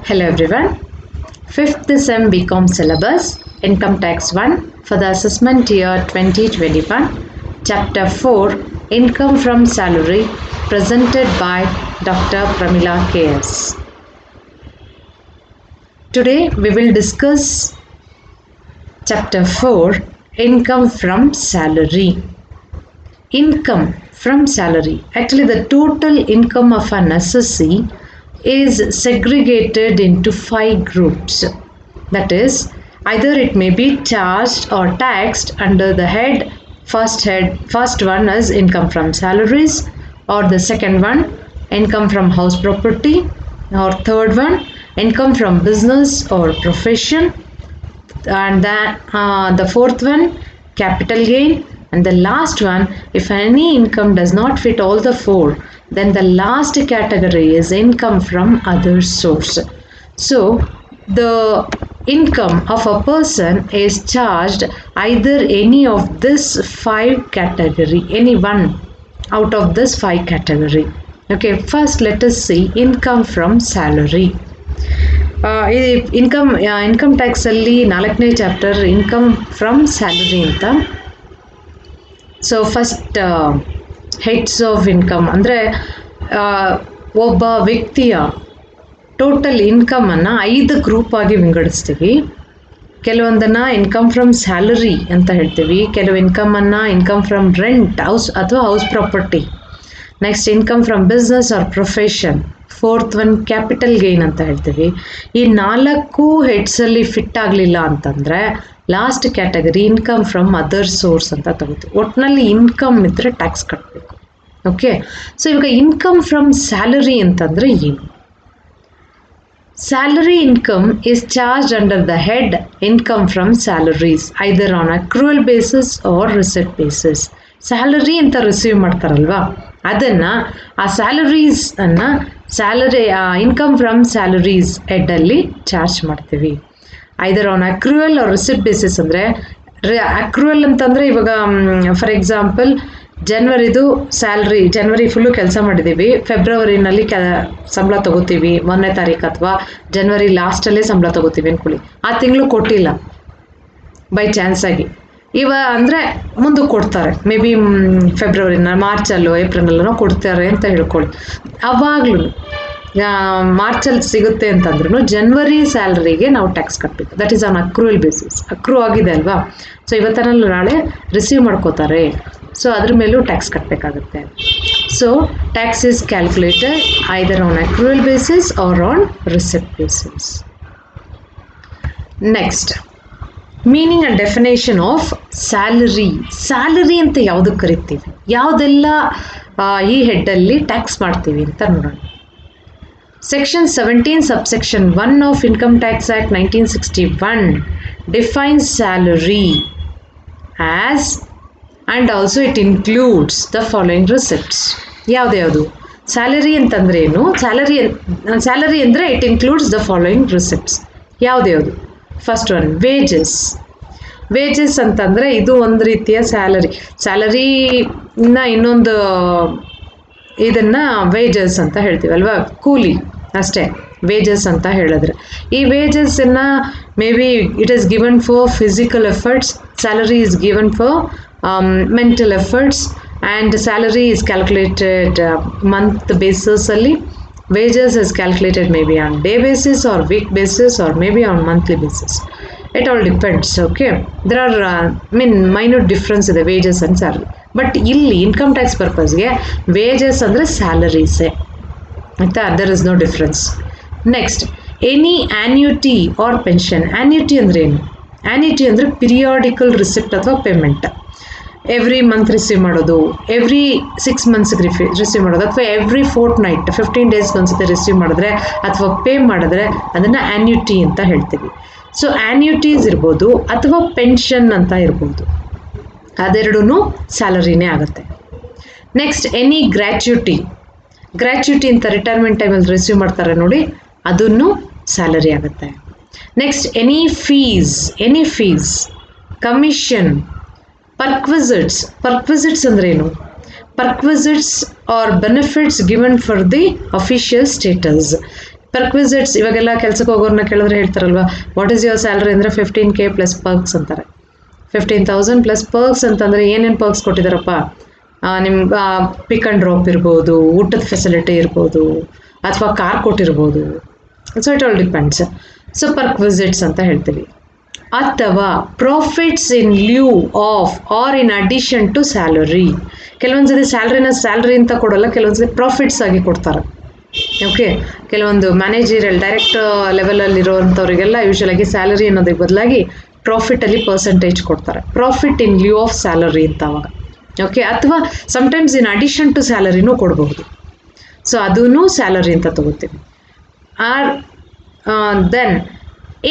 Hello everyone. 5th Sem BCom syllabus, Income Tax 1 for the assessment year 2021, Chapter 4, Income from Salary, presented by Dr. Pramila KS. Today we will discuss Chapter 4, Income from Salary. Income from salary. Actually, the total income of an assessee is segregated into 5 groups. That is, either it may be charged or taxed under the first one is income from salaries, or the second one income from house property, or third one income from business or profession, and the fourth one capital gain, and the last one, if any income does not fit all the 4, then the last category is income from other source. So the income of a person is charged either any of this 5 category, any one out of this 5 category. Okay, first let us see income from salary. Income tax ಅಲ್ಲಿ 4ನೇ chapter income from salary ಅಂತ. So first heads of income ಅಂದರೆ ಒಬ್ಬ ವ್ಯಕ್ತಿಯ total ಇನ್ಕಮನ್ನು 5 group ಆಗಿ ವಿಂಗಡಿಸ್ತೀವಿ. ಕೆಲವೊಂದನ್ನು ಇನ್ಕಮ್ ಫ್ರಮ್ ಸ್ಯಾಲರಿ ಅಂತ ಹೇಳ್ತೀವಿ, ಕೆಲವು ಇನ್ಕಮನ್ನು income from rent house property, next income from business or profession, fourth one capital gain ಅಂತ ಹೇಳ್ತೀವಿ. ಈ 4 ಹೆಡ್ಸಲ್ಲಿ ಫಿಟ್ ಆಗಲಿಲ್ಲ ಅಂತಂದರೆ last category income from other source ಅಂತ ತಗೋತೀವಿ. ಒಟ್ಟಿನಲ್ಲಿ ಇನ್ಕಮ್ ಇದ್ದರೆ ಟ್ಯಾಕ್ಸ್ ಕಟ್ಟಬೇಕು. ಓಕೆ, ಸೊ ಇವಾಗ ಇನ್ಕಮ್ ಫ್ರಮ್ ಸ್ಯಾಲರಿ ಅಂತಂದರೆ ಏನು? Salary income is charged under the head income from salaries either on accrual basis or receipt basis. Salary ಅಂತ receive ಮಾಡ್ತಾರಲ್ವಾ, ಅದನ್ನು ಆ ಸ್ಯಾಲರೀಸನ್ನು ಇನ್ಕಮ್ ಫ್ರಮ್ ಸ್ಯಾಲರೀಸ್ ಹೆಡ್ಡಲ್ಲಿ ಚಾರ್ಜ್ ಮಾಡ್ತೀವಿ. Either on accrual or receipt basis. ಅಂದರೆ ಅಕ್ರೂವಲ್ ಅಂತಂದರೆ ಇವಾಗ ಫಾರ್ ಎಕ್ಸಾಂಪಲ್ ಜನವರಿದು ಸ್ಯಾಲ್ರಿ, ಜನವರಿ ಫುಲ್ಲು ಕೆಲಸ ಮಾಡಿದ್ದೀವಿ, ಫೆಬ್ರವರಿನಲ್ಲಿ ಸಂಬಳ ತೊಗೋತೀವಿ 1ನೇ ತಾರೀಕು, ಅಥವಾ ಜನವರಿ ಲಾಸ್ಟಲ್ಲೇ ಸಂಬಳ ತೊಗೋತೀವಿ ಅಂದ್ಕೊಳ್ಳಿ. ಆ ತಿಂಗಳು ಕೊಟ್ಟಿಲ್ಲ ಬೈ ಚಾನ್ಸ್ ಆಗಿ, ಅಂದರೆ ಮುಂದಕ್ಕೆ ಕೊಡ್ತಾರೆ, ಮೇ ಬಿ ಮಾರ್ಚಲ್ಲೋ ಏಪ್ರಿಲಲ್ಲೋ ಕೊಡ್ತಾರೆ ಅಂತ ಹೇಳ್ಕೊಳ್ಳಿ. ಆವಾಗಲೂ ಮಾರ್ಚಲ್ಲಿ ಸಿಗುತ್ತೆ ಅಂತಂದ್ರೂ ಜನವರಿ ಸ್ಯಾಲ್ರಿಗೆ ನಾವು ಟ್ಯಾಕ್ಸ್ ಕಟ್ಟಬೇಕು. That is on accrual basis. Accrue ಆಗಿದೆ ಅಲ್ವಾ, ಸೊ ಇವತ್ತರಲ್ಲಿ ನಾಳೆ ರಿಸೀವ್ ಮಾಡ್ಕೋತಾರೆ, ಸೊ ಅದ್ರ ಮೇಲೂ ಟ್ಯಾಕ್ಸ್ ಕಟ್ಟಬೇಕಾಗುತ್ತೆ. So tax is calculated either on accrual basis or on receipt basis. Next, meaning and definition of salary. Salary ಅಂತ ಯಾವುದಕ್ಕೆ ಕರಿತೀವಿ, ಯಾವುದೆಲ್ಲ ಈ ಹೆಡ್ಡಲ್ಲಿ ಟ್ಯಾಕ್ಸ್ ಮಾಡ್ತೀವಿ ಅಂತ ನೋಡೋಣ. Section 17 subsection 1 of Income Tax Act 1961 defines salary as, and also it includes the following receipts. ಯಾವುದು salary ಅಂತಂದ್ರೆ ಏನು? ಸ್ಯಾಲರಿ ಅಂದರೆ it includes the following receipts. ಯಾವುದು? ಫಸ್ಟ್ ಒನ್ ವೇಜಸ್ ಅಂತಂದರೆ ಇದು ಒಂದು ರೀತಿಯ ಸ್ಯಾಲರಿನ ಇನ್ನೊಂದು ಇದನ್ನು ವೇಜಸ್ ಅಂತ ಹೇಳ್ತೀವಿ ಅಲ್ವಾ, ಕೂಲಿ ಅಷ್ಟೇ ವೇಜಸ್ ಅಂತ ಹೇಳಿದ್ರೆ. ಈ ವೇಜಸ್ಸನ್ನು may be it is given for physical efforts, salary is given for mental efforts, and salary is calculated month ಬೇಸಿಸಲ್ಲಿ. Wages is calculated may be on day basis or week basis or may be on monthly basis. It all depends. Okay, there are minute difference ಇದೆ wages and salary. But ಇಲ್ಲಿ income tax ಪರ್ಪಸ್ಗೆ wages ಅಂದರೆ ಸ್ಯಾಲರೀಸೇ ಆಯಿತಾ, there is no difference. Next, any annuity R pension. Annuity ಅಂದರೆ ಏನು? Annuity ಅಂದರೆ periodical receipt ಅಥವಾ ಪೇಮೆಂಟ್. ಎವ್ರಿ ಮಂತ್ ರಿಸೀವ್ ಮಾಡೋದು, ಎವ್ರಿ 6 ಮಂತ್ಸ್ಗೆ ರಿಸೀವ್ ಮಾಡೋದು, ಅಥವಾ ಎವ್ರಿ ಫೋರ್ಟ್ನೈಟ್ 15 ಡೇಸ್ಗೆ ಒಂದ್ಸತಿ ರಿಸೀವ್ ಮಾಡಿದ್ರೆ ಅಥವಾ ಪೇ ಮಾಡಿದ್ರೆ ಅದನ್ನು ಆ್ಯನ್ಯುಟಿ ಅಂತ ಹೇಳ್ತೀವಿ. ಸೊ ಆ್ಯನ್ಯುಟೀಸ್ ಇರ್ಬೋದು ಅಥವಾ ಪೆನ್ಷನ್ ಅಂತ ಇರ್ಬೋದು, ಅದೆರಡೂ ಸ್ಯಾಲರಿನೇ ಆಗುತ್ತೆ. ನೆಕ್ಸ್ಟ್, ಎನಿ ಗ್ರ್ಯಾಚ್ಯುಟಿ ಅಂತ ರಿಟೈರ್ಮೆಂಟ್ ಟೈಮಲ್ಲಿ ರಿಸೀವ್ ಮಾಡ್ತಾರೆ ನೋಡಿ, ಅದನ್ನು ಸ್ಯಾಲರಿ ಆಗುತ್ತೆ. Next, any fees, commission, perquisites ಅಂದ್ರೆ ಏನು? Perquisites are benefits given for the official status. Perquisites ಇವಾಗೆಲ್ಲ ಕೆಲ್ಸಕ್ಕೆ ಹೋಗೋರನ್ನ ಕೇಳಿದ್ರೆ ಹೇಳ್ತಾರಲ್ವಾ, ವಾಟ್ ಈಸ್ ಯುವರ್ ಸ್ಯಾಲ್ರಿ ಅಂದರೆ 15K ಪ್ಲಸ್ ಪರ್ಕ್ಸ್ ಅಂತಾರೆ. 15,000 ಪ್ಲಸ್ ಪರ್ಕ್ಸ್ ಅಂತಂದರೆ ಏನೇನು ಪರ್ಕ್ಸ್ ಕೊಟ್ಟಿದ್ದಾರಪ್ಪ, ನಿಮ್ಗೆ ಪಿಕ್ ಆ್ಯಂಡ್ ಡ್ರಾಪ್ ಇರ್ಬೋದು, ಊಟದ ಫೆಸಿಲಿಟಿ ಇರ್ಬೋದು, ಅಥವಾ ಕಾರ್ ಕೊಟ್ಟಿರ್ಬೋದು. So it all depends. So perquisites ಅಂತ ಹೇಳ್ತೀವಿ. ಅಥವಾ profits in lieu of or in addition to salary. ಕೆಲವೊಂದು ಸತಿ ಸ್ಯಾಲ್ರಿ ಅಂತ ಕೊಡೋಲ್ಲ, ಕೆಲವೊಂದು ಸತಿ ಪ್ರಾಫಿಟ್ಸ್ ಆಗಿ ಕೊಡ್ತಾರೆ. ಓಕೆ, ಕೆಲವೊಂದು ಮ್ಯಾನೇಜರಿಯಲ್ ಡೈರೆಕ್ಟ್ ಲೆವೆಲಲ್ಲಿರೋವಂಥವ್ರಿಗೆಲ್ಲ ಯೂಶಲಾಗಿ ಸ್ಯಾಲರಿ ಅನ್ನೋದಕ್ಕೆ ಬದಲಾಗಿ ಪ್ರಾಫಿಟಲ್ಲಿ ಪರ್ಸೆಂಟೇಜ್ ಕೊಡ್ತಾರೆ. Profit in lieu of salary ಅಂತ ಅವಾಗ. ಓಕೆ, ಅಥವಾ ಸಮ್ಟೈಮ್ಸ್ ಇನ್ ಅಡಿಷನ್ ಟು ಸ್ಯಾಲರಿನೂ ಕೊಡಬಹುದು. ಸೊ ಅದೂ ಸ್ಯಾಲರಿ ಅಂತ ತಗೋತೀವಿ. Or then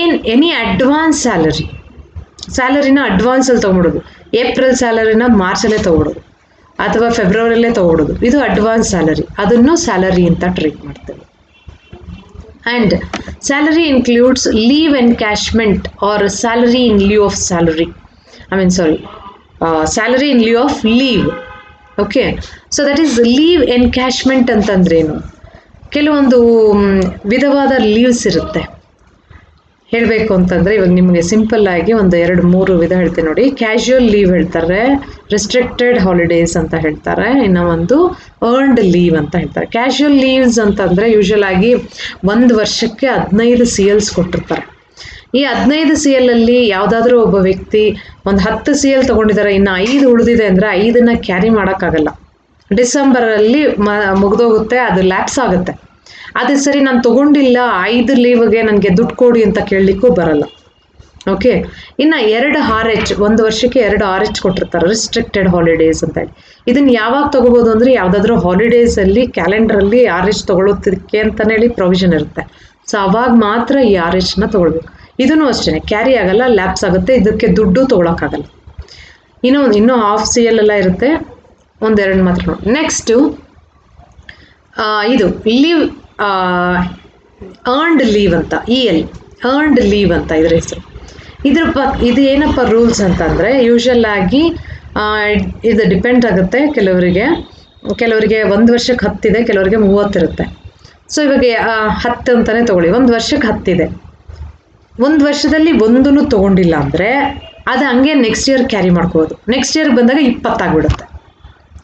in any advance ಸ್ಯಾಲರಿನ ಅಡ್ವಾನ್ಸಲ್ಲಿ ತೊಗೊಬಿಡೋದು. ಏಪ್ರಿಲ್ ಸ್ಯಾಲರಿನ ಮಾರ್ಚಲ್ಲೇ ತೊಗೊಬಿಡೋದು ಅಥವಾ ಫೆಬ್ರವರಿಯಲ್ಲೇ ತೊಗೊಬಿಡೋದು, ಇದು ಅಡ್ವಾನ್ಸ್ ಸ್ಯಾಲರಿ. ಅದನ್ನು ಸ್ಯಾಲರಿ ಅಂತ ಟ್ರೀಟ್ ಮಾಡ್ತೇವೆ. And salary includes leave encashment or salary in lieu of salary. Salary in lieu of leave. Okay, so that is leave encashment ಅಂತಂದ್ರೇನು? ಕೆಲವೊಂದು ವಿಧವಾದ ಲೀವ್ಸ್ ಇರುತ್ತೆ. ಹೇಳಬೇಕು ಅಂತಂದರೆ ಇವಾಗ ನಿಮಗೆ ಸಿಂಪಲ್ಲಾಗಿ ಒಂದು 2-3 ವಿಧ ಹೇಳ್ತೀನಿ ನೋಡಿ. ಕ್ಯಾಶುಯಲ್ ಲೀವ್ ಹೇಳ್ತಾರೆ, ರಿಸ್ಟ್ರಿಕ್ಟೆಡ್ ಹಾಲಿಡೇಸ್ ಅಂತ ಹೇಳ್ತಾರೆ, ಇನ್ನು ಒಂದು ಅರ್ನ್ಡ್ ಲೀವ್ ಅಂತ ಹೇಳ್ತಾರೆ. ಕ್ಯಾಶುಯಲ್ ಲೀವ್ಸ್ ಅಂತಂದರೆ ಯೂಶಲ್ ಆಗಿ 1 ವರ್ಷಕ್ಕೆ 15 CLs ಕೊಟ್ಟಿರ್ತಾರೆ. ಈ 15 CLಲ್ಲಿ ಯಾವುದಾದ್ರೂ ಒಬ್ಬ ವ್ಯಕ್ತಿ ಒಂದು 10 CL ತೊಗೊಂಡಿದ್ದಾರೆ, ಇನ್ನು 5 ಉಳಿದಿದೆ ಅಂದರೆ 5ನ್ನ ಕ್ಯಾರಿ ಮಾಡೋಕ್ಕಾಗಲ್ಲ. ಡಿಸೆಂಬರಲ್ಲಿ ಮುಗಿದೋಗುತ್ತೆ, ಅದು ಲ್ಯಾಪ್ಸ್ ಆಗುತ್ತೆ. ಅದೇ ಸರಿ ನಾನು ತೊಗೊಂಡಿಲ್ಲ 5 ಲೀವ್ಗೆ ನನಗೆ ದುಡ್ಡು ಕೊಡಿ ಅಂತ ಕೇಳಲಿಕ್ಕೂ ಬರಲ್ಲ. ಓಕೆ, ಇನ್ನು 2 RH, 1 ವರ್ಷಕ್ಕೆ 2 RH ಕೊಟ್ಟಿರ್ತಾರೆ, ರಿಸ್ಟ್ರಿಕ್ಟೆಡ್ ಹಾಲಿಡೇಸ್ ಅಂತ ಹೇಳಿ. ಇದನ್ನು ಯಾವಾಗ ತೊಗೋಬೋದು ಅಂದರೆ ಯಾವುದಾದ್ರೂ ಹಾಲಿಡೇಸಲ್ಲಿ ಕ್ಯಾಲೆಂಡ್ರಲ್ಲಿ RH ತೊಗೊಳೋದಕ್ಕೆ ಅಂತಲೇ ಹೇಳಿ ಪ್ರೊವಿಷನ್ ಇರುತ್ತೆ. ಸೊ ಅವಾಗ ಮಾತ್ರ ಈ RHನ ತೊಗೊಳ್ಬೇಕು. ಇದೂ ಅಷ್ಟೇ, ಕ್ಯಾರಿ ಆಗಲ್ಲ, ಲ್ಯಾಪ್ಸ್ ಆಗುತ್ತೆ, ಇದಕ್ಕೆ ದುಡ್ಡು ತೊಗೊಳಕ್ಕಾಗಲ್ಲ. ಇನ್ನೂ ಹಾಫ್ CL ಎಲ್ಲ ಇರುತ್ತೆ, 1-2 ಮಾತ್ರ ನೋಡಿ. ನೆಕ್ಸ್ಟು ಇದು ಲೀವ್ ಅರ್ನ್ಡ್ ಲೀವ್ ಅಂತ, EL ಅರ್ನ್ಡ್ ಲೀವ್ ಅಂತ ಇದ್ರ ಹೆಸರು. ಇದು ಏನಪ್ಪ ರೂಲ್ಸ್ ಅಂತಂದರೆ ಯೂಶಲ್ ಆಗಿ ಇದು ಡಿಪೆಂಡ್ ಆಗುತ್ತೆ. ಕೆಲವರಿಗೆ 1 ವರ್ಷಕ್ಕೆ 10 ಇದೆ, ಕೆಲವರಿಗೆ 30 ಇರುತ್ತೆ. ಸೊ ಇವಾಗ 10 ಅಂತಲೇ ತೊಗೊಳ್ಳಿ, 1 ವರ್ಷಕ್ಕೆ 10 ಇದೆ. 1 ವರ್ಷದಲ್ಲಿ ಒಂದೂ ತೊಗೊಂಡಿಲ್ಲ ಅಂದರೆ ಅದು ಹಂಗೆ ನೆಕ್ಸ್ಟ್ ಇಯರ್ ಕ್ಯಾರಿ ಮಾಡ್ಕೋಬೋದು. ನೆಕ್ಸ್ಟ್ ಇಯರ್ ಬಂದಾಗ 20 ಆಗಿಬಿಡುತ್ತೆ.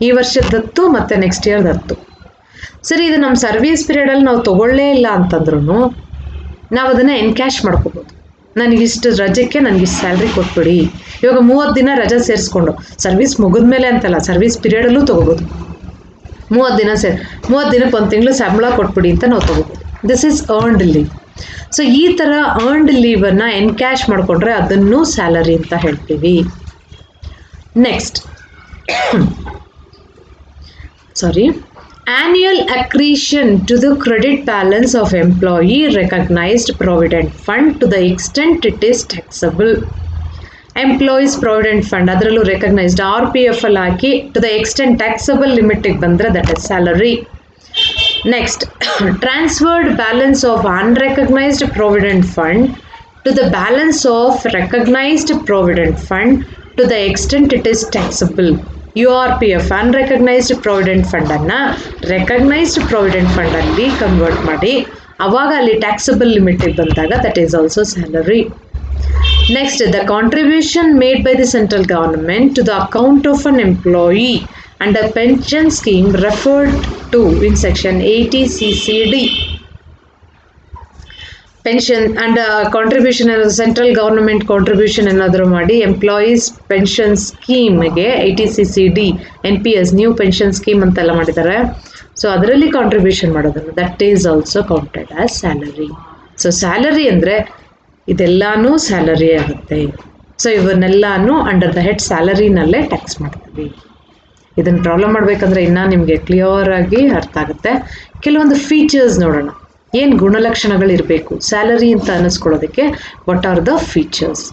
ಈ ವರ್ಷದತ್ತು ಮತ್ತು ನೆಕ್ಸ್ಟ್ ಇಯರ್ದತ್ತು. ಸರಿ, ಇದು ನಮ್ಮ ಸರ್ವೀಸ್ ಪೀರಿಯಡಲ್ಲಿ ನಾವು ತೊಗೊಳ್ಳೇ ಇಲ್ಲ ಅಂತಂದ್ರೂ ನಾವು ಅದನ್ನು ಎನ್ಕ್ಯಾಶ್ ಮಾಡ್ಕೋಬೋದು. ನನಗಿಷ್ಟು ರಜೆಗೆ ನನಗಿಷ್ಟು ಸ್ಯಾಲ್ರಿ ಕೊಟ್ಬಿಡಿ. ಇವಾಗ 30 ದಿನ ರಜೆ ಸೇರಿಸ್ಕೊಂಡು ಸರ್ವೀಸ್ ಮುಗಿದ್ಮೇಲೆ ಅಂತಲ್ಲ, ಸರ್ವೀಸ್ ಪೀರಿಯಡಲ್ಲೂ ತೊಗೋಬೋದು. 30 ದಿನಕ್ಕೆ 1 ತಿಂಗಳು ಸಂಬಳ ಕೊಟ್ಬಿಡಿ ಅಂತ ನಾವು ತೊಗೋಬೋದು. This is earned leave. So ಈ ಥರ ಅರ್ನ್ಡ್ ಲೀವನ್ನು ಎನ್ಕ್ಯಾಶ್ ಮಾಡಿಕೊಂಡ್ರೆ ಅದನ್ನು ಸ್ಯಾಲರಿ ಅಂತ ಹೇಳ್ತೀವಿ. Next annual accretion to the credit balance of employee recognized provident fund to the extent it is taxable. Employees provident fund ಅದರಲ್ಲೂ recognized RPF ಅಲ್ಲಿ ಹಾಕಿ to the extent taxable ಲಿಮಿಟಿಗೆ ಬಂದರೆ that is salary. Next, transferred balance of unrecognized provident fund to the balance of recognized provident fund to the extent it is taxable. URPF unrecognised provident ಫಂಡನ್ನು recognised provident ಫಂಡಲ್ಲಿ convert ಮಾಡಿ ಆವಾಗ ಅಲ್ಲಿ taxable ಲಿಮಿಟಿಗೆ ಬಂದಾಗ that is also salary. Next, the contribution made by the central government to the account of an employee under pension scheme referred to in section 80 CCD. Pension and contribution central government contribution ಏನಾದರೂ ಮಾಡಿ employees pension ಸ್ಕೀಮ್ಗೆ 80 CCD NPS new pension scheme ಅಂತೆಲ್ಲ ಮಾಡಿದ್ದಾರೆ. So ಅದರಲ್ಲಿ contribution ಮಾಡೋದನ್ನು that is also counted as salary. So salary ಅಂದರೆ ಇದೆಲ್ಲನೂ salary ಆಗುತ್ತೆ. ಸೊ ಇವನ್ನೆಲ್ಲನೂ ಅಂಡರ್ ದ ಹೆಡ್ ಸ್ಯಾಲರಿನಲ್ಲೇ ಟ್ಯಾಕ್ಸ್ ಮಾಡ್ತೀವಿ. ಇದನ್ನು ಪ್ರಾಬ್ಲಮ್ ಮಾಡಬೇಕಂದ್ರೆ ಇನ್ನೂ ನಿಮಗೆ ಕ್ಲಿಯರ್ ಆಗಿ ಅರ್ಥ ಆಗುತ್ತೆ. ಕೆಲವೊಂದು ಫೀಚರ್ಸ್ ನೋಡೋಣ, ಏನು ಗುಣಲಕ್ಷಣಗಳಿರಬೇಕು ಸ್ಯಾಲರಿ ಅಂತ ಅನ್ನಿಸ್ಕೊಳ್ಳೋದಕ್ಕೆ. What are the features?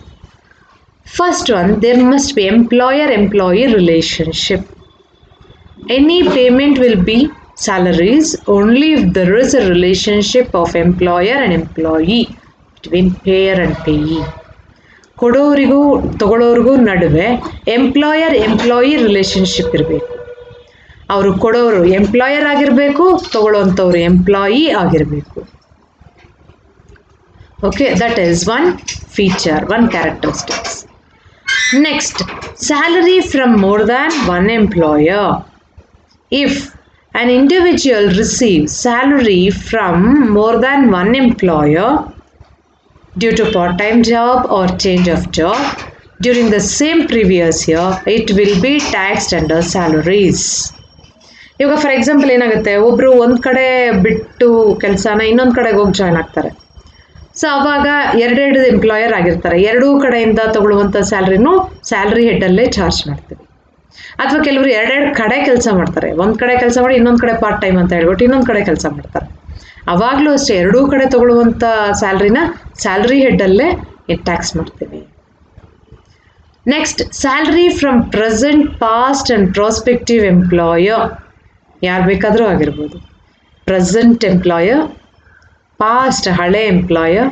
First one, there must be employer employee relationship. Any payment will be salaries only if there is a relationship of employer and employee between payer and payee. ಕೊಡೋರಿಗೂ ತಗೊಳ್ಳೋರಿಗೂ ನಡುವೆ employer-employee relationship ಇರಬೇಕು. ಅವರು ಕೊಡೋರು employer ಆಗಿರಬೇಕು, ತಗೊಳ್ಳೋವಂಥವ್ರು employee ಆಗಿರಬೇಕು. Okay, that is one feature, one characteristics. Next, salary from more than one employer. If an individual receives salary from more than one employer due to part-time job or change of job during the same previous year, it will be taxed under salaries. ಇವಾಗ for example ಏನಾಗುತ್ತೆ, ಒಬ್ಬರು ಒಂದು ಕಡೆ ಬಿಟ್ಟು ಕೆಲಸನ ಇನ್ನೊಂದು ಕಡೆಗೆ ಹೋಗಿ ಜಾಯ್ನ್ ಆಗ್ತಾರೆ. ಸೊ ಅವಾಗ ಎರಡೆರಡು ಎಂಪ್ಲಾಯರ್ ಆಗಿರ್ತಾರೆ, ಎರಡೂ ಕಡೆಯಿಂದ ತಗೊಳ್ಳುವಂಥ ಸ್ಯಾಲ್ರಿನೂ ಸ್ಯಾಲ್ರಿ ಹೆಡ್ಡಲ್ಲೇ ಚಾರ್ಜ್ ಮಾಡ್ತೀವಿ. ಅಥವಾ ಕೆಲವರು ಎರಡೆರಡು ಕಡೆ ಕೆಲಸ ಮಾಡ್ತಾರೆ, ಒಂದು ಕಡೆ ಕೆಲಸ ಮಾಡಿ ಇನ್ನೊಂದು ಕಡೆ ಪಾರ್ಟ್ ಟೈಮ್ ಅಂತ ಹೇಳ್ಬಿಟ್ಟು ಇನ್ನೊಂದು ಕಡೆ ಕೆಲಸ ಮಾಡ್ತಾರೆ. ಅವಾಗಲೂ ಅಷ್ಟೇ ಎರಡೂ ಕಡೆ ತಗೊಳ್ಳುವಂಥ ಸ್ಯಾಲ್ರಿನ ಸ್ಯಾಲ್ರಿ ಹೆಡ್ಡಲ್ಲೇ ಟ್ಯಾಕ್ಸ್ ಮಾಡ್ತೀವಿ. Next, salary from present, past and prospective employer. ಯಾರು ಬೇಕಾದರೂ ಆಗಿರ್ಬೋದು. ಪ್ರೆಸೆಂಟ್ ಎಂಪ್ಲಾಯರ್, ಪಾಸ್ಟ್ ಹಳೆ ಎಂಪ್ಲಾಯರ್,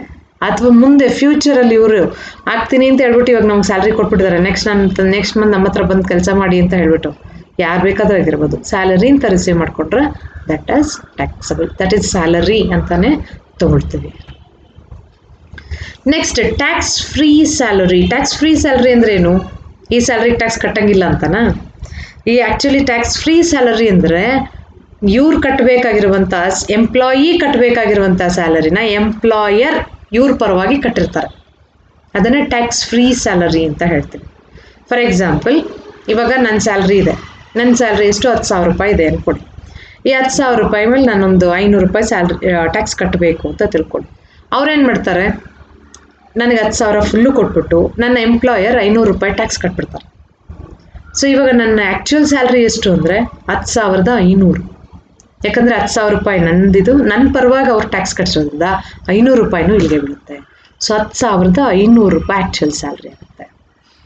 ಅಥವಾ ಮುಂದೆ ಫ್ಯೂಚರಲ್ಲಿ ಇವರು ಆಗ್ತೀನಿ ಅಂತ ಹೇಳ್ಬಿಟ್ಟು ಇವಾಗ ನಮ್ಗೆ ಸ್ಯಾಲ್ರಿ ಕೊಟ್ಬಿಟ್ಟಿದ್ದಾರೆ, ನೆಕ್ಸ್ಟ್ ಮಂತ್ ನಮ್ಮ ಹತ್ರ ಬಂದು ಕೆಲಸ ಮಾಡಿ ಅಂತ ಹೇಳ್ಬಿಟ್ಟು ಯಾರು ಬೇಕಾದರೂ ಆಗಿರ್ಬೋದು. ಸ್ಯಾಲರಿ ಅಂತ ರಿಸೀವ್ ಮಾಡಿಕೊಟ್ರೆ that is taxable, that is salary ಅಂತಾನೆ ತಗೊಳ್ತೀವಿ. Next, tax free salary. Tax free salary ಅಂದ್ರೇನು? ಈ ಸ್ಯಾಲ್ರಿಗೆ ಟ್ಯಾಕ್ಸ್ ಕಟ್ಟಂಗಿಲ್ಲ ಅಂತನಾ? ಈ ಆ್ಯಕ್ಚುಲಿ ಟ್ಯಾಕ್ಸ್ ಫ್ರೀ ಸ್ಯಾಲರಿ ಅಂದರೆ ಇವ್ರು ಕಟ್ಟಬೇಕಾಗಿರುವಂಥ, ಎಂಪ್ಲಾಯಿ ಕಟ್ಟಬೇಕಾಗಿರುವಂಥ ಸ್ಯಾಲರಿನ ಎಂಪ್ಲಾಯರ್ ಇವ್ರ ಪರವಾಗಿ ಕಟ್ಟಿರ್ತಾರೆ. ಅದನ್ನೇ ಟ್ಯಾಕ್ಸ್ ಫ್ರೀ ಸ್ಯಾಲರಿ ಅಂತ ಹೇಳ್ತೀವಿ. ಫಾರ್ ಎಕ್ಸಾಂಪಲ್, ಇವಾಗ ನನ್ನ ಸ್ಯಾಲ್ರಿ ಇದೆ, ನನ್ನ ಸ್ಯಾಲ್ರಿ ಎಷ್ಟು 10,000 ರೂಪಾಯಿ ಇದೆ ಅಂದ್ಕೊಡಿ. ಈ 10,000 ರೂಪಾಯಿ ಮೇಲೆ ನಾನೊಂದು 500 ರೂಪಾಯಿ ಸ್ಯಾಲ್ರಿ ಟ್ಯಾಕ್ಸ್ ಕಟ್ಟಬೇಕು ಅಂತ ತಿಳ್ಕೊಳ್ಳಿ. ಅವ್ರೇನು ಮಾಡ್ತಾರೆ, ನನಗೆ 10,000 ಫುಲ್ಲು ಕೊಟ್ಬಿಟ್ಟು ನನ್ನ ಎಂಪ್ಲಾಯರ್ 500 ರೂಪಾಯಿ ಟ್ಯಾಕ್ಸ್ ಕಟ್ಬಿಡ್ತಾರೆ. ಸೊ ಇವಾಗ ನನ್ನ ಆ್ಯಕ್ಚುಯಲ್ ಸ್ಯಾಲ್ರಿ ಎಷ್ಟು ಅಂದರೆ 10,500. ಯಾಕಂದರೆ 10,000 ರೂಪಾಯಿ ನಂದಿದು, ನನ್ನ ಪರವಾಗಿ ಅವ್ರು ಟ್ಯಾಕ್ಸ್ ಕಟ್ಟಿಸೋದ್ರಿಂದ 500 ರೂಪಾಯಿನೂ ಇಲ್ಲಿಗೆ ಬೀಳುತ್ತೆ. ಸೊ 10,500 ರೂಪಾಯಿ ಆ್ಯಕ್ಚುಯಲ್ ಸ್ಯಾಲ್ರಿ ಆಗುತ್ತೆ.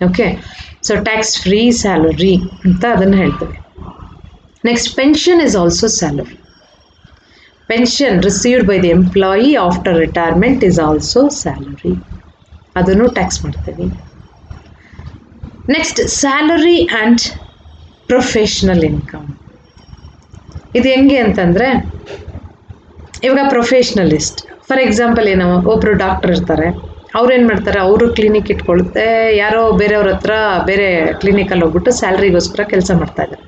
Okay, so tax free salary ಅಂತ ಅದನ್ನು ಹೇಳ್ತೀವಿ. Next, pension is also salary. Pension received by the employee after retirement is also salary. ಅದನ್ನು ಟ್ಯಾಕ್ಸ್ ಮಾಡ್ತೀವಿ. Next, salary and professional income. ಇದು ಹೆಂಗೆ ಅಂತಂದರೆ, ಇವಾಗ ಪ್ರೊಫೆಷ್ನಲಿಸ್ಟ್ ಫಾರ್ ಎಕ್ಸಾಂಪಲ್ ಏನೋ ಒಬ್ಬರು ಡಾಕ್ಟರ್ ಇರ್ತಾರೆ, ಅವ್ರೇನು ಮಾಡ್ತಾರೆ, ಅವರು ಕ್ಲಿನಿಕ್ ಇಟ್ಕೊಳುತ್ತೆ, ಯಾರೋ ಬೇರೆಯವ್ರ ಹತ್ರ ಬೇರೆ ಕ್ಲಿನಿಕಲ್ಲಿ ಹೋಗ್ಬಿಟ್ಟು ಸ್ಯಾಲ್ರಿಗೋಸ್ಕರ ಕೆಲಸ ಮಾಡ್ತಾಯಿದ್ದಾರೆ.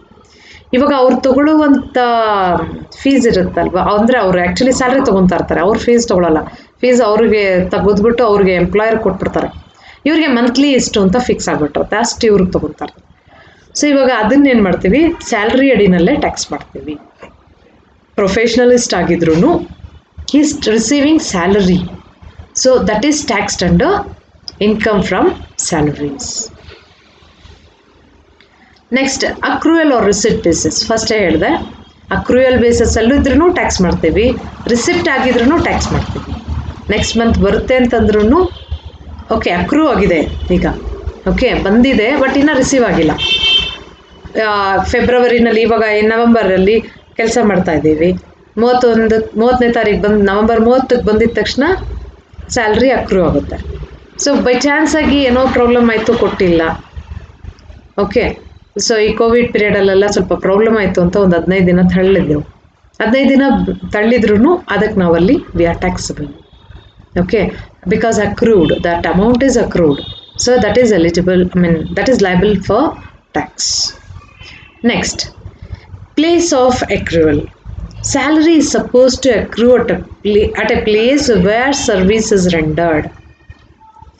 ಇವಾಗ ಅವ್ರು ತೊಗೊಳ್ಳುವಂಥ ಫೀಸ್ ಇರುತ್ತಲ್ವ, ಅಂದರೆ ಅವರು ಆ್ಯಕ್ಚುಲಿ ಸ್ಯಾಲ್ರಿ ತೊಗೊತಾ ಇರ್ತಾರೆ, ಅವ್ರು ಫೀಸ್ ತೊಗೊಳ್ಳಲ್ಲ. ಫೀಸ್ ಅವ್ರಿಗೆ ತೆಗೆದ್ಬಿಟ್ಟು ಅವ್ರಿಗೆ ಎಂಪ್ಲಾಯರ್ ಕೊಟ್ಬಿಡ್ತಾರೆ. ಇವ್ರಿಗೆ ಮಂತ್ಲಿ ಇಷ್ಟು ಅಂತ ಫಿಕ್ಸ್ ಆಗಿಬಿಟ್ಟಿರುತ್ತೆ, ಅಷ್ಟು ಇವ್ರಿಗೆ ತೊಗೊತಾರೆ. ಸೊ ಇವಾಗ ಅದನ್ನೇನು ಮಾಡ್ತೀವಿ, ಸ್ಯಾಲ್ರಿ ಅಡಿನಲ್ಲೇ ಟ್ಯಾಕ್ಸ್ ಮಾಡ್ತೀವಿ. ಪ್ರೊಫೆಷ್ನಲಿಸ್ಟ್ ಆಗಿದ್ರೂ is receiving salary, so that is taxed under income from salaries. Next, accrual or receipt basis. ಫಸ್ಟೇ ಹೇಳಿದೆ, ಅಕ್ರೂಯಲ್ ಬೇಸಿಸಲ್ಲೂ ಇದ್ರೂ ಟ್ಯಾಕ್ಸ್ ಮಾಡ್ತೀವಿ, ರಿಸಿಪ್ಟ್ ಆಗಿದ್ರೂ ಟ್ಯಾಕ್ಸ್ ಮಾಡ್ತೀವಿ. ನೆಕ್ಸ್ಟ್ ಮಂತ್ ಬರುತ್ತೆ ಅಂತಂದ್ರೂ ಓಕೆ ಅಕ್ರೂ ಆಗಿದೆ ಈಗ, ಓಕೆ ಬಂದಿದೆ ಬಟ್ ಇನ್ನೂ ರಿಸೀವ್ ಆಗಿಲ್ಲ. ಫೆಬ್ರವರಿನಲ್ಲಿ ಇವಾಗ ನವೆಂಬರಲ್ಲಿ ಕೆಲಸ ಮಾಡ್ತಾ ಇದ್ದೀವಿ, 30ನೇ ತಾರೀಕು ಬಂದು ನವೆಂಬರ್ 30ಕ್ಕೆ ಬಂದಿದ್ದ ತಕ್ಷಣ ಸ್ಯಾಲ್ರಿ ಅಕ್ರೂ ಆಗುತ್ತೆ. ಸೊ ಬೈ ಚಾನ್ಸ್ ಆಗಿ ಏನೋ ಪ್ರಾಬ್ಲಮ್ ಆಯಿತು, ಕೊಟ್ಟಿಲ್ಲ. ಓಕೆ, ಸೊ ಈ ಕೋವಿಡ್ ಪೀರಿಯಡಲ್ಲೆಲ್ಲ ಸ್ವಲ್ಪ ಪ್ರಾಬ್ಲಮ್ ಆಯಿತು ಅಂತ ಒಂದು 15 ದಿನ ತಳ್ಳಿದ್ದೆವು. 15 ದಿನ ತಳ್ಳಿದ್ರೂ ಅದಕ್ಕೆ ನಾವಲ್ಲಿ we are taxable. Okay, because accrued, that amount is accrued, so that is eligible, that is liable for tax. Next, place of accrual. Salary is supposed to accrue at a place where service is rendered.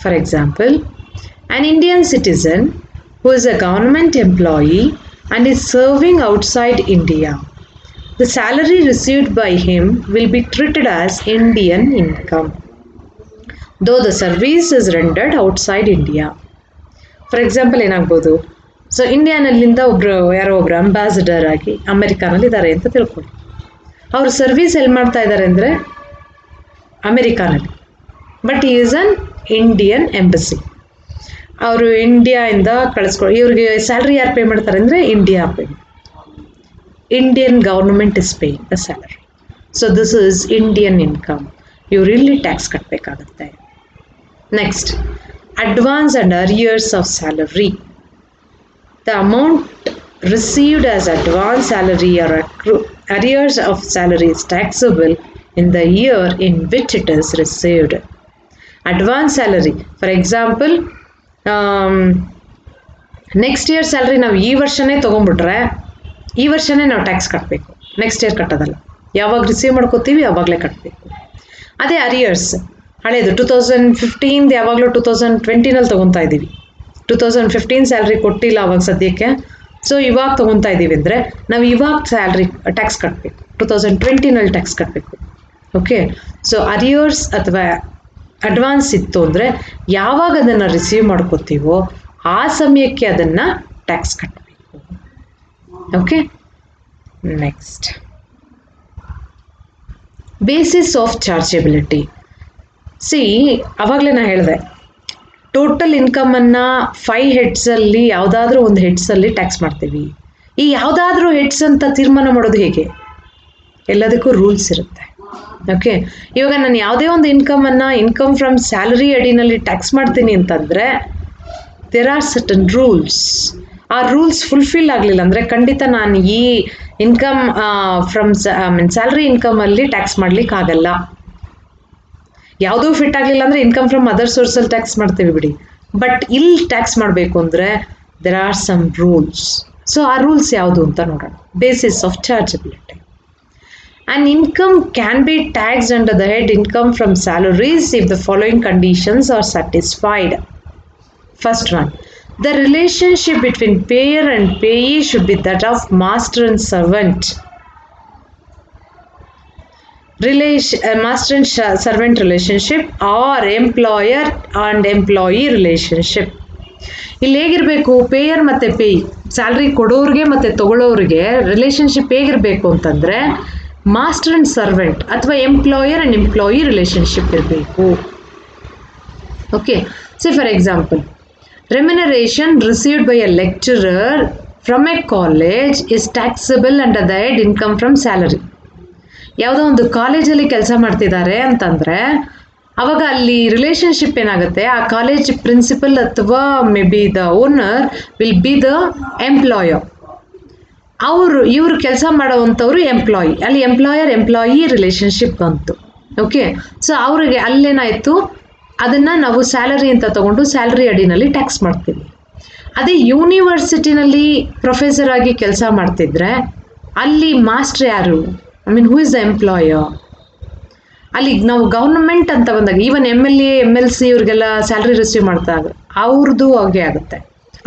For example, an Indian citizen who is a government employee and is serving outside India, the salary received by him will be treated as Indian income, though the service is rendered outside India. For example ಏನಾಗ್ಬೋದು, so ಇಂಡಿಯಾನಲ್ಲಿಂದ ಯಾರೋ ಒಬ್ಬರು ambassador ಆಗಿ ಅಮೆರಿಕಾನಲ್ಲಿ ಇದ್ದಾರೆ ಅಂತ ತಿಳ್ಕೊಳ್ಳಿ. ಅವರು service ಎಲ್ಲಿ ಮಾಡ್ತಾ ಇದ್ದಾರೆ ಅಂದರೆ ಅಮೆರಿಕಾನಲ್ಲಿ, ಬಟ್ ಈ ಈಸ್ ಅನ್ ಇಂಡಿಯನ್ ಎಂಬಸಿ. ಅವರು ಇಂಡಿಯಾಯಿಂದ ಇವ್ರಿಗೆ ಸ್ಯಾಲ್ರಿ ಯಾರು ಪೇ ಮಾಡ್ತಾರೆ ಅಂದರೆ India pay. Indian government is paying the salary, so this is Indian income. ಇವ್ರು ಇಲ್ಲಿ tax ಕಟ್ಟಬೇಕಾಗತ್ತೆ. Next, advance and arrears of salary. The amount received as advance salary or arrears of salary is taxable in the year in which it is received. Advance salary for example next year salary ನಾವು ಈ ವರ್ಷನೇ ತೊಗೊಂಡ್ಬಿಟ್ರೆ ಈ ವರ್ಷನೇ ನಾವು tax ಕಟ್ಟಬೇಕು, next year ಕಟ್ಟೋದಲ್ಲ. ಯಾವಾಗ receive ಮಾಡ್ಕೋತೀವಿ ಆವಾಗಲೇ ಕಟ್ಟಬೇಕು. ಅದೇ ಅರಿಯರ್ಸ್ ಹಳೇದು 2015 ಯಾವಾಗಲೂ 2020 ತೊಗೊತಾ ಇದ್ದೀವಿ. 2015 ಸ್ಯಾಲ್ರಿ ಕೊಟ್ಟಿಲ್ಲ ಅವಾಗ ಸದ್ಯಕ್ಕೆ, ಸೊ ಇವಾಗ ತೊಗೊತಾ ಇದ್ದೀವಿ ಅಂದರೆ ನಾವು ಇವಾಗ ಸ್ಯಾಲ್ರಿ ಟ್ಯಾಕ್ಸ್ ಕಟ್ಟಬೇಕು, 2020 ಟ್ಯಾಕ್ಸ್ ಕಟ್ಟಬೇಕು. ಓಕೆ, ಸೊ ಅರಿಯರ್ಸ್ ಅಥವಾ ಅಡ್ವಾನ್ಸ್ ಇತ್ತು ಅಂದರೆ ಯಾವಾಗ ಅದನ್ನು ರಿಸೀವ್ ಮಾಡ್ಕೋತೀವೋ ಆ ಸಮಯಕ್ಕೆ ಅದನ್ನು ಟ್ಯಾಕ್ಸ್ ಕಟ್ಟಬೇಕು. Okay, next basis of chargeability. ಆವಾಗಲೇ ನಾನು ಹೇಳಿದೆ ಟೋಟಲ್ ಇನ್ಕಮನ್ನು 5 ಹೆಡ್ಸಲ್ಲಿ ಯಾವುದಾದ್ರೂ ಒಂದು ಹೆಡ್ಸಲ್ಲಿ ಟ್ಯಾಕ್ಸ್ ಮಾಡ್ತೀವಿ. ಈ ಯಾವುದಾದ್ರೂ ಹೆಡ್ಸ್ ಅಂತ ತೀರ್ಮಾನ ಮಾಡೋದು ಹೇಗೆ? ಎಲ್ಲದಕ್ಕೂ ರೂಲ್ಸ್ ಇರುತ್ತೆ. ಓಕೆ, ಇವಾಗ ನಾನು ಯಾವುದೇ ಒಂದು ಇನ್ಕಮ್ ಫ್ರಮ್ ಸ್ಯಾಲರಿ ಅಡಿನಲ್ಲಿ ಟ್ಯಾಕ್ಸ್ ಮಾಡ್ತೀನಿ ಅಂತಂದರೆ ದೇರ್ ಆರ್ ಸರ್ಟನ್ ರೂಲ್ಸ್. ಆ ರೂಲ್ಸ್ ಫುಲ್ಫಿಲ್ ಆಗಲಿಲ್ಲ ಅಂದರೆ ಖಂಡಿತ ನಾನು ಈ ಇನ್ಕಮ್ ಫ್ರಮ್ ಸ್ಯಾಲ್ರಿ ಇನ್ಕಮಲ್ಲಿ ಟ್ಯಾಕ್ಸ್ ಮಾಡಲಿಕ್ಕಾಗಲ್ಲ. ಯಾವುದೂ ಫಿಟ್ ಆಗಲಿಲ್ಲ ಅಂದರೆ ಇನ್ಕಮ್ ಫ್ರಮ್ ಅದರ್ ಸೋರ್ಸಲ್ಲಿ ಟ್ಯಾಕ್ಸ್ ಮಾಡ್ತೀವಿ ಬಿಡಿ, ಬಟ್ ಇಲ್ಲಿ ಟ್ಯಾಕ್ಸ್ ಮಾಡಬೇಕು ಅಂದರೆ there are some rules. So ಆ ರೂಲ್ಸ್ ಯಾವುದು ಅಂತ ನೋಡೋಣ. Basis of chargeability. An income can be taxed under the head income from salaries if the following conditions are satisfied. First one, the relationship between payer and payee should be that of master and servant. Master and servant relationship or employer and employee relationship. ಇಲ್ಲಿ ಹೇಗಿರಬೇಕು? Pair ಮತ್ತು Peyi, salary ಕೊಡೋರಿಗೆ ಮತ್ತು ತಗೊಳ್ಳೋರಿಗೆ relationship ಹೇಗಿರಬೇಕು ಅಂತಂದರೆ master and servant ಅಥವಾ employer and employee relationship ಇರಬೇಕು. Okay, for example remuneration received by A lecturer from A college is taxable under the head income from salary. ಯಾವುದೋ ಒಂದು ಕಾಲೇಜಲ್ಲಿ ಕೆಲಸ ಮಾಡ್ತಿದ್ದಾರೆ ಅಂತಂದರೆ ಆವಾಗ ಅಲ್ಲಿ ರಿಲೇಷನ್ಶಿಪ್ ಏನಾಗುತ್ತೆ, ಆ ಕಾಲೇಜ್ ಪ್ರಿನ್ಸಿಪಲ್ ಅಥವಾ may be the owner will be the employer. ಇವರು ಕೆಲಸ ಮಾಡೋವಂಥವ್ರು ಎಂಪ್ಲಾಯಿ, ಅಲ್ಲಿ ಎಂಪ್ಲಾಯರ್ ಎಂಪ್ಲಾಯಿ ರಿಲೇಷನ್ಶಿಪ್ ಬಂತು. ಓಕೆ, ಸೊ ಅವರಿಗೆ ಅಲ್ಲೇನಾಯಿತು, ಅದನ್ನು ನಾವು ಸ್ಯಾಲರಿ ಅಂತ ತೊಗೊಂಡು ಸ್ಯಾಲರಿ ಅಡಿನಲ್ಲಿ ಟ್ಯಾಕ್ಸ್ ಮಾಡ್ತೀವಿ. ಅದೇ ಯೂನಿವರ್ಸಿಟಿನಲ್ಲಿ ಪ್ರೊಫೆಸರ್ ಆಗಿ ಕೆಲಸ ಮಾಡ್ತಿದ್ರೆ ಅಲ್ಲಿ ಮಾಸ್ಟರ್ ಯಾರು? Who is the employer? ಅಲ್ಲಿ ನಾವು ಗೌರ್ಮೆಂಟ್ ಅಂತ ಬಂದಾಗ ಈವನ್ MLA MLC ಇವ್ರಿಗೆಲ್ಲ ಸ್ಯಾಲ್ರಿ ರಿಸೀವ್ ಮಾಡ್ತಾಗ ಅವ್ರದ್ದು ಹಾಗೆ ಆಗುತ್ತೆ.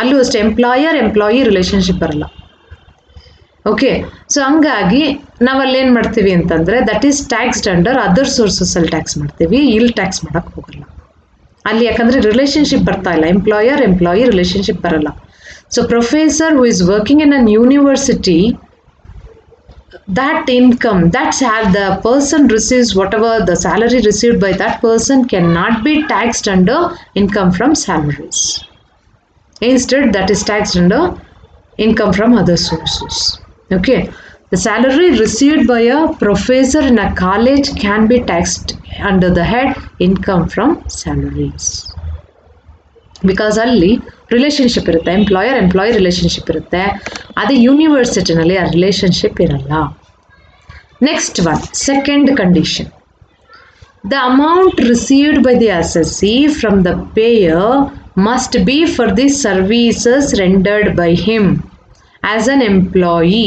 ಅಲ್ಲೂ ಅಷ್ಟೇ ಎಂಪ್ಲಾಯರ್ ಎಂಪ್ಲಾಯಿ ರಿಲೇಷನ್ಶಿಪ್ ಬರಲ್ಲ. ಓಕೆ, ಸೊ ಹಂಗಾಗಿ ನಾವಲ್ಲೇನು ಮಾಡ್ತೀವಿ ಅಂತಂದರೆ that is taxed under other ಸೋರ್ಸಸಲ್ಲಿ ಟ್ಯಾಕ್ಸ್ ಮಾಡ್ತೀವಿ, ಇಲ್ಲಿ ಟ್ಯಾಕ್ಸ್ ಮಾಡೋಕ್ಕೆ ಹೋಗಲ್ಲ ಅಲ್ಲಿ, ಯಾಕಂದರೆ ರಿಲೇಷನ್ಶಿಪ್ ಬರ್ತಾ ಇಲ್ಲ, ಎಂಪ್ಲಾಯರ್ ಎಂಪ್ಲಾಯಿ ರಿಲೇಷನ್ಶಿಪ್ ಬರಲ್ಲ. So professor who is working in an university, that income, the person receives whatever the salary received by that person cannot be taxed under income from salaries. Instead, that is taxed under income from other sources. Okay, the salary received by a professor in a college can be taxed under the head income from salaries. Because ಅಲ್ಲಿ relationship ಇರುತ್ತೆ, employer employee relationship ಇರುತ್ತೆ. ಅದೇ ಯೂನಿವರ್ಸಿಟಿನಲ್ಲಿ ಆ relationship ಇರಲ್ಲ. Next one, second condition, the amount received by the assessee from the pair must be for the services rendered by him as an employee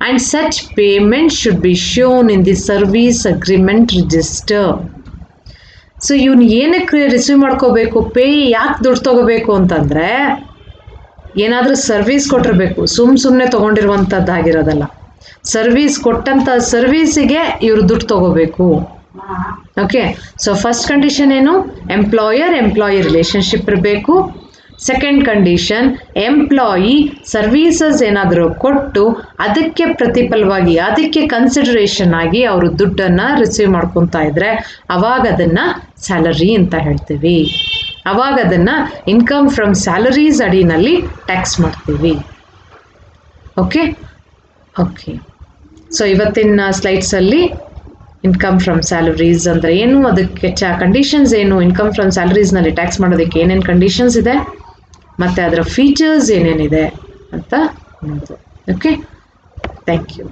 and such payment should be shown in the service agreement register. So ಇವನು ಏನಕ್ಕೆ receive ಮಾಡ್ಕೋಬೇಕು, ಯಾಕೆ ದುಡ್ಡು ತೊಗೋಬೇಕು ಅಂತಂದರೆ ಏನಾದರೂ service ಕೊಟ್ಟಿರಬೇಕು, ಸುಮ್ಮನೆ ತೊಗೊಂಡಿರುವಂಥದ್ದಾಗಿರೋದಲ್ಲ. Service ಕೊಟ್ಟಂಥ ಸರ್ವೀಸಿಗೆ ಇವರು ದುಡ್ಡು ತೊಗೋಬೇಕು. ಓಕೆ, ಸೊ ಫಸ್ಟ್ ಕಂಡೀಷನ್ ಏನು? ಎಂಪ್ಲಾಯರ್ ಎಂಪ್ಲಾಯಿ ರಿಲೇಷನ್ಶಿಪ್ ಇರಬೇಕು. ಸೆಕೆಂಡ್ ಕಂಡೀಷನ್, ಎಂಪ್ಲಾಯಿ ಸರ್ವೀಸಸ್ ಏನಾದರೂ ಕೊಟ್ಟು ಅದಕ್ಕೆ ಪ್ರತಿಫಲವಾಗಿ ಅದಕ್ಕೆ ಕನ್ಸಿಡರೇಷನ್ ಆಗಿ ಅವರು ದುಡ್ಡನ್ನು ರಿಸೀವ್ ಮಾಡ್ಕೊತಾ ಇದ್ದರೆ ಅವಾಗ ಅದನ್ನು ಸ್ಯಾಲರಿ ಅಂತ ಹೇಳ್ತೀವಿ. ಅವಾಗ ಅದನ್ನು ಇನ್ಕಮ್ ಫ್ರಮ್ ಸ್ಯಾಲರೀಸ್ ಅಡಿನಲ್ಲಿ ಟ್ಯಾಕ್ಸ್ ಮಾಡ್ತೀವಿ. ಓಕೆ ಓಕೆ, ಸೊ ಇವತ್ತಿನ ಸ್ಲೈಡ್ಸಲ್ಲಿ ಇನ್ಕಮ್ ಫ್ರಮ್ ಸ್ಯಾಲರೀಸ್ ಅಂದರೆ ಏನು, ಅದಕ್ಕೆ ಕಂಡೀಷನ್ಸ್ ಏನು, ಇನ್ಕಮ್ ಫ್ರಮ್ ಸ್ಯಾಲರೀಸ್ನಲ್ಲಿ ಟ್ಯಾಕ್ಸ್ ಮಾಡೋದಕ್ಕೆ ಏನೇನು ಕಂಡೀಷನ್ಸ್ ಇದೆ ಮತ್ತು ಅದರ ಫೀಚರ್ಸ್ ಏನೇನಿದೆ ಅಂತ ನೋಡೋದು. Okay, thank you.